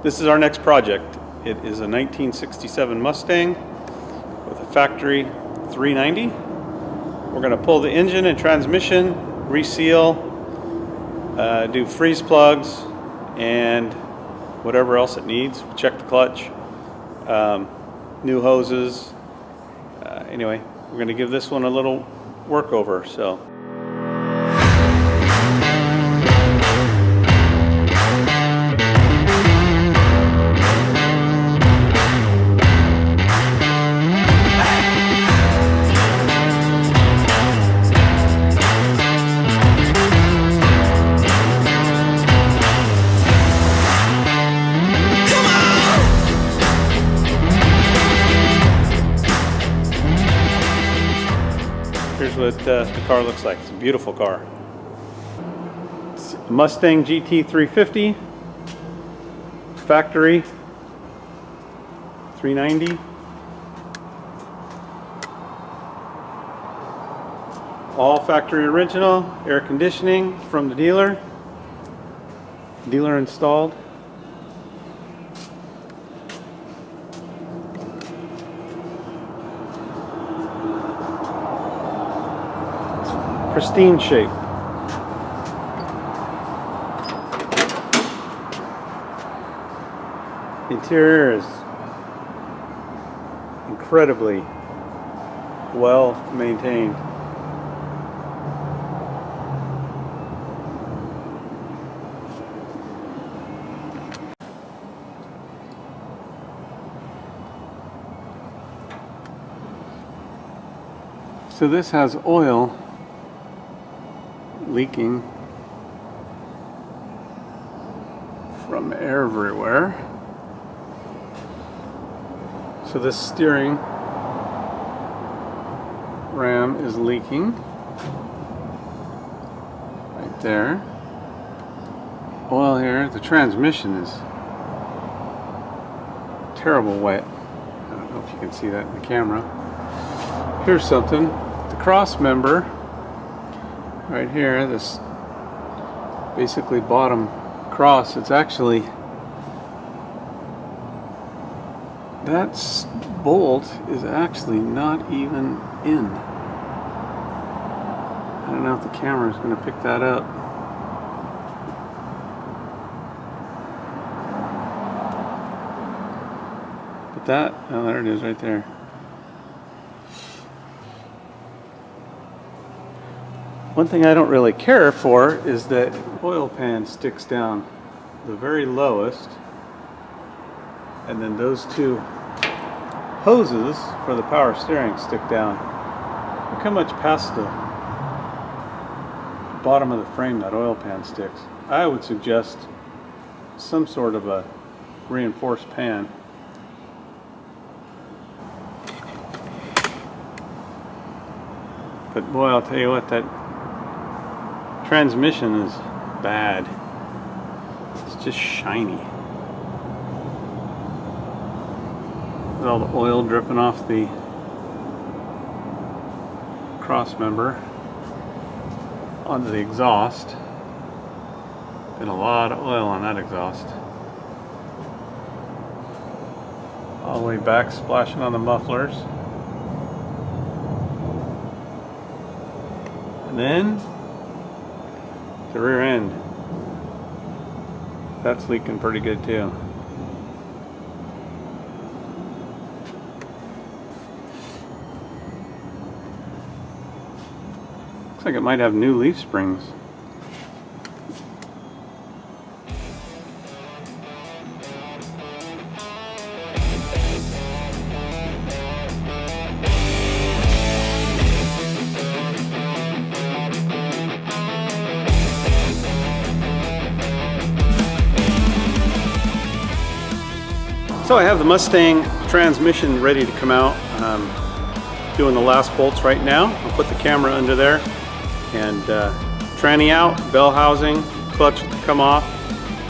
This is our next project. It is a 1967 Mustang with a factory 390. We're going to pull the engine and transmission, reseal, do freeze plugs, and whatever else it needs. Check the clutch, new hoses. Anyway, we're going to give this one a little workover. So. Here's what the car looks like. It's a beautiful car. It's a Mustang GT 350, factory 390. All factory original, air conditioning from the dealer. Dealer installed. Pristine shape. Interior is incredibly well maintained. So this has oil leaking from everywhere. So this steering ram is leaking right there. Oil here. The transmission is terrible wet. I don't know if you can see that in the camera. Here's something. The cross member right here, this basically bottom cross, it's actually, that bolt is actually not even in. I don't know if the camera is going to pick that up. But that, oh, there it is right there. One thing I don't really care for is that oil pan sticks down the very lowest, and then those two hoses for the power steering stick down. Look how much past the bottom of the frame that oil pan sticks. I would suggest some sort of a reinforced pan. But boy, I'll tell you what, that transmission is bad. It's just shiny. With all the oil dripping off the cross member onto the exhaust. Been a lot of oil on that exhaust. All the way back, splashing on the mufflers. And then the rear end, that's leaking pretty good too. Looks like it might have new leaf springs. So I have the Mustang transmission ready to come out. Doing the last bolts right now. I'll put the camera under there and tranny out, bell housing, clutch to come off,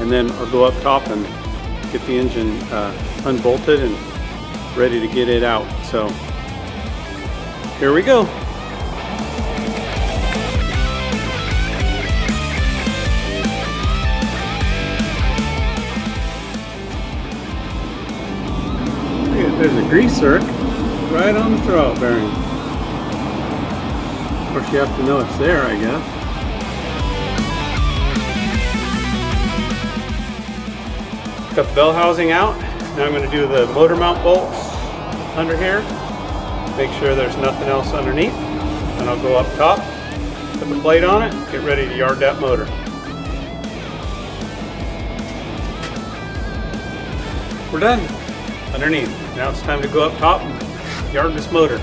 and then I'll go up top and get the engine unbolted and ready to get it out. So here we go. grease zerk right on the throwout bearing. Of course, you have to know it's there, I guess. Got the bell housing out. Now I'm going to do the motor mount bolts under here. Make sure there's nothing else underneath. And I'll go up top, put the plate on it, get ready to yard that motor. We're done underneath. Now it's time to go up top and yard this motor.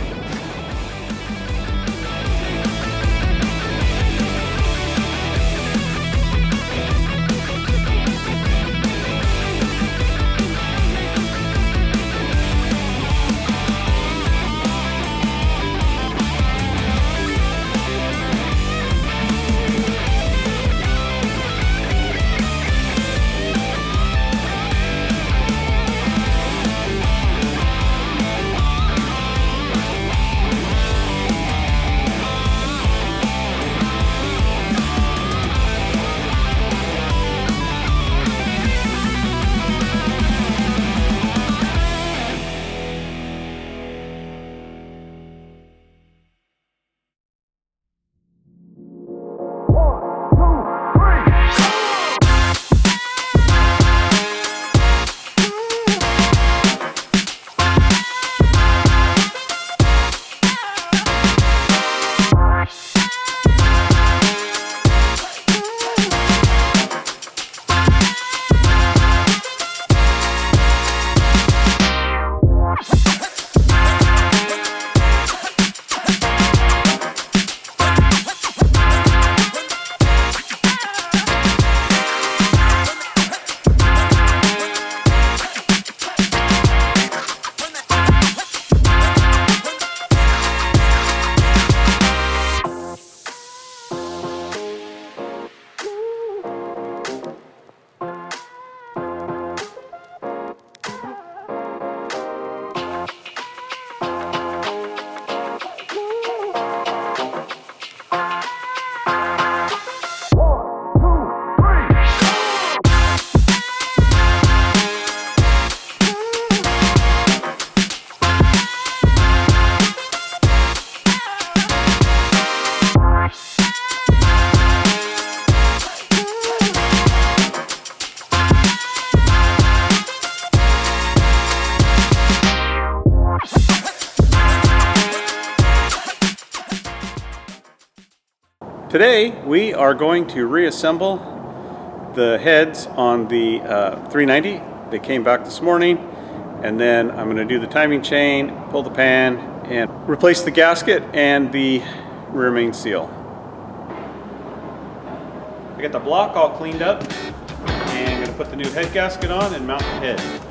Today we are going to reassemble the heads on the 390. They came back this morning, and then I'm going to do the timing chain, pull the pan, and replace the gasket and the rear main seal. I got the block all cleaned up, and I'm going to put the new head gasket on and mount the head.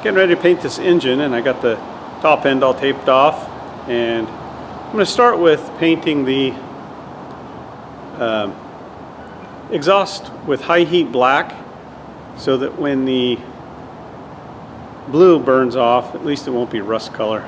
getting ready to paint this engine, and I got the top end all taped off, and I'm going to start with painting the exhaust with high heat black, so that when the blue burns off, at least it won't be rust color.